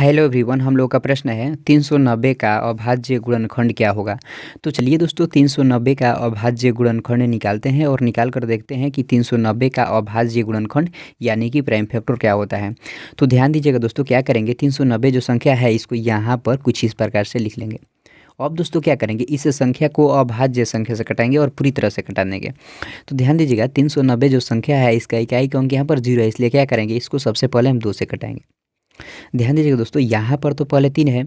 Hello everyone, हम लोग का प्रश्न है 390 का अभाज्य गुणनखंड क्या होगा। तो चलिए दोस्तों 390 का अभाज्य गुणनखंड निकालते हैं और निकाल कर देखते हैं कि 390 का अभाज्य गुणनखंड यानी कि प्राइम फैक्टर क्या होता है। तो ध्यान दीजिएगा दोस्तों, क्या करेंगे 390 जो संख्या है इसको यहाँ पर कुछ इस प्रकार से लिख लेंगे। अब दोस्तों क्या करेंगे, इस संख्या को अभाज्य संख्या से कटाएंगे और पूरी तरह से कटा देंगे। तो ध्यान दीजिएगा 390 जो संख्या है इसका इकाई का अंक यहाँ पर 0 है, इसलिए क्या करेंगे इसको सबसे पहले हम 2 से कटाएंगे। ध्यान दीजिएगा दोस्तों, यहाँ पर तो पहले 3 है,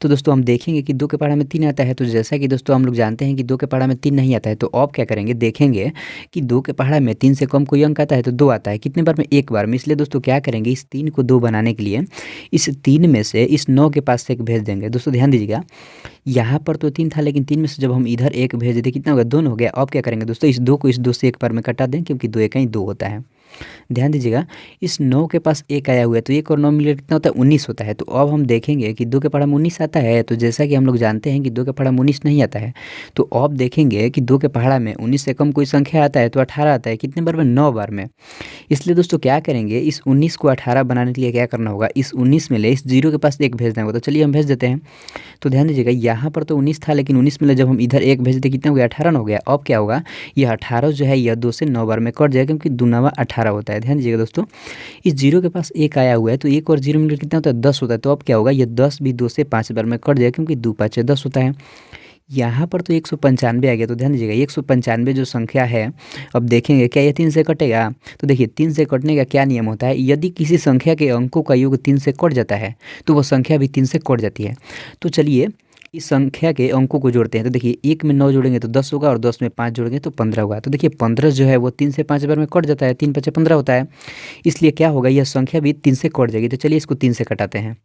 तो दोस्तों हम देखेंगे कि 2 के पहाड़ा में 3 आता है। तो जैसा कि दोस्तों हम लोग जानते हैं कि 2 के पहाड़ा में 3 नहीं आता है, तो अब क्या करेंगे, देखेंगे कि 2 के पहाड़ा में 3 से कम कोई अंक आता है तो 2 आता है। कितने बार में? एक बार में। इसलिए दोस्तों क्या करेंगे, इस 3 को 2 बनाने के लिए इस 3 में से इस 9 के पास से एक भेज देंगे। दोस्तों ध्यान दीजिएगा, यहाँ पर तो 3 था, लेकिन 3 में से जब हम इधर एक भेज दें कितना होगा, 2 हो गया। अब क्या करेंगे दोस्तों, इस 2 को इस 2 से एक बार में कटा दें, क्योंकि 2 1 2 होता है। ध्यान दीजिएगा, इस 9 के पास 1 आया हुआ है, तो 1 और 9 मिलकर कितना होता है, 19 होता है। तो अब हम देखेंगे कि 2 के पहाड़ा में 19 आता है। तो जैसा कि हम लोग जानते हैं कि 2 के पहाड़ा में 19 नहीं आता है, तो अब देखेंगे कि 2 के पहाड़ा में 19 से कम कोई संख्या आता है तो 18 आता है। कितने बार में? 9 बार में। इसलिए दोस्तों क्या करेंगे, इस 19 को 18 बनाने के लिए क्या करना होगा, इस 19 में ले इस 0 के पास 1 भेजना होगा। तो चलिए हम भेज देते हैं। तो ध्यान दीजिएगा, यहाँ पर तो 19 था, लेकिन 19 में जब हम इधर 1 भेज देते कितना हो गया, 18 हो गया। अब क्या होगा, यह 18 जो है यह 2 से 9 बार में कट जाएगा, क्योंकि 2 9 18 होता है। ध्यान दीजिएगा दोस्तों, इस 0 के पास 1 आया हुआ है, तो 1 और 0 मिलकर कितना होता है, 10 होता है। तो अब क्या होगा, यह 10 भी 2 से 5 बार में कट जाएगा, क्योंकि 2 5 10 होता है। यहाँ पर तो 195 आ गया। तो ध्यान दीजिएगा 195 जो संख्या है, अब देखेंगे क्या ये 3 से कटेगा। तो देखिए 3 से कटने का क्या नियम होता है, यदि किसी संख्या के अंकों का योग 3 से कट जाता है तो वह संख्या भी 3 से कट जाती है। तो चलिए इस संख्या के अंकों को जोड़ते हैं। तो देखिए 1 में 9 जोड़ेंगे तो 10 होगा, और 10 में 5 जोड़ेंगे तो 15 होगा। तो देखिए 15 जो है वो 3 से 5 बार में कट जाता है, 3 5 15 होता है। इसलिए क्या होगा, यह संख्या भी 3 से कट जाएगी। तो चलिए इसको 3 से कटाते हैं।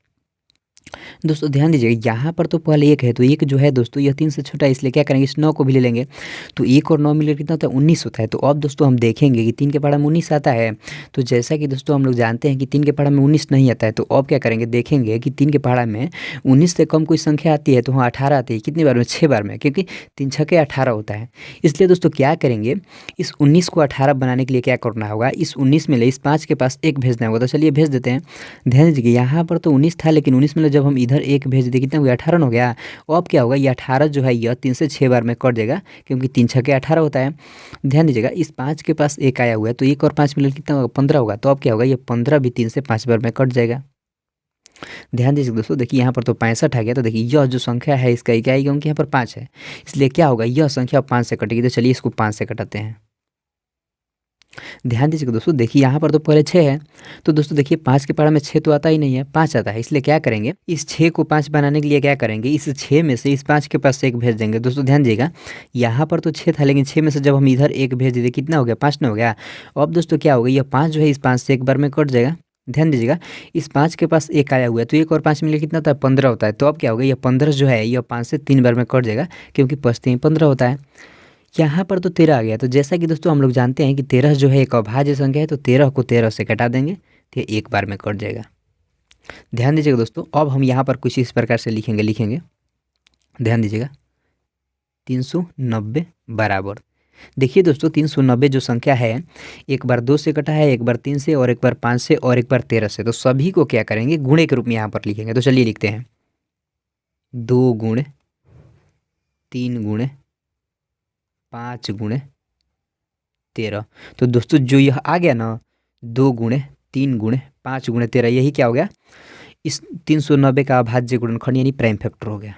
दोस्तों ध्यान दीजिएगा, यहाँ पर तो पहले 1 है, तो 1 जो है दोस्तों यह 3 से छोटा है, इसलिए क्या करेंगे, इस 9 को भी ले लेंगे। तो 1 और 9 मिलकर कितना होता है, 19 होता है। तो अब दोस्तों हम देखेंगे कि 3 के पहाड़ा में 19 आता है। तो जैसा कि दोस्तों हम लोग जानते हैं कि 3 के पहाड़ा में 19 नहीं आता है, तो अब क्या करेंगे, देखेंगे कि 3 के पहाड़ा में 19 से कम कोई संख्या आती है तो वहाँ 18 आती है। कितनी बार में? 6 बार में, क्योंकि 3 छक्के 18 होता है। इसलिए दोस्तों क्या करेंगे, इस 19 को 18 बनाने के लिए क्या करना होगा, इस 19 में ले इस 5 के पास 1 भेजना होगा। तो चलिए भेज देते हैं। ध्यान दीजिए, यहाँ पर तो 19 था, लेकिन 19 में जब हम इधर 1 भेज दिए कितना हो गया, 18 हो गया। और अब क्या होगा, ये 18 जो है यह 3 से 6 बार में कट जाएगा, क्योंकि 3 छक्के 18 होता है। ध्यान दीजिएगा, इस 5 के पास 1 आया हुआ है, तो 1 और 5 मिलकर कितना होगा, 15 होगा। तो अब क्या होगा, ये 15 भी 3 से 5 बार में कट जाएगा। ध्यान दीजिए दोस्तों, देखिए यहाँ पर तो 65 आ गया। तो देखिए यह जो संख्या है इसका इकाई अंक यहाँ पर 5 है, इसलिए क्या होगा, यह संख्या 5 से कटेगी। तो चलिए इसको 5 से कटाते हैं। ध्यान दीजिएगा दोस्तों, देखिए यहाँ पर तो पहले 6 है, तो दोस्तों देखिए 5 के पहाड़ा में 6 तो आता ही नहीं है, 5 आता है। इसलिए क्या करेंगे, इस 6 को 5 बनाने के लिए क्या करेंगे, इस 6 में से इस 5 के पास से 1 भेज देंगे। दोस्तों ध्यान दीजिएगा, यहाँ पर तो 6 था, लेकिन 6 में से जब हम इधर 1 भेज देते कितना हो गया, 5 न हो गया। अब दोस्तों क्या होगा, यह 5 जो है इस 5 से एक बार में कट जाएगा। ध्यान दीजिएगा, इस 5 के पास 1 आया हुआ है, तो 1 और 5 मिलकर कितना होता है, 15 होता है। तो अब क्या होगा, यह 15 जो है यह 5 से 3 बार में कट जाएगा, क्योंकि 5 3 15 होता है। यहाँ पर तो 13 आ गया। तो जैसा कि दोस्तों हम लोग जानते हैं कि 13 जो है एक अभाज्य संख्या है, तो 13 को 13 से घटा देंगे तो ये एक बार में कट जाएगा। ध्यान दीजिएगा दोस्तों, अब हम यहाँ पर कुछ इस प्रकार से लिखेंगे। ध्यान दीजिएगा, 390 बराबर, देखिए दोस्तों 390 जो संख्या है, एक बार 2 से कटा है, एक बार 3 से, और एक बार 5 से, और एक बार 13 से। तो सभी को क्या करेंगे, गुणे के रूप में यहाँ पर लिखेंगे। तो चलिए लिखते हैं, 2 गुणे 3 गुणे 5 गुणे 13। तो दोस्तों जो यह आ गया ना, 2 गुणे 3 गुणे 5 गुणे 13, यही क्या हो गया, इस 390 का अभाज्य गुणनखंड यानी प्राइम फैक्टर हो गया।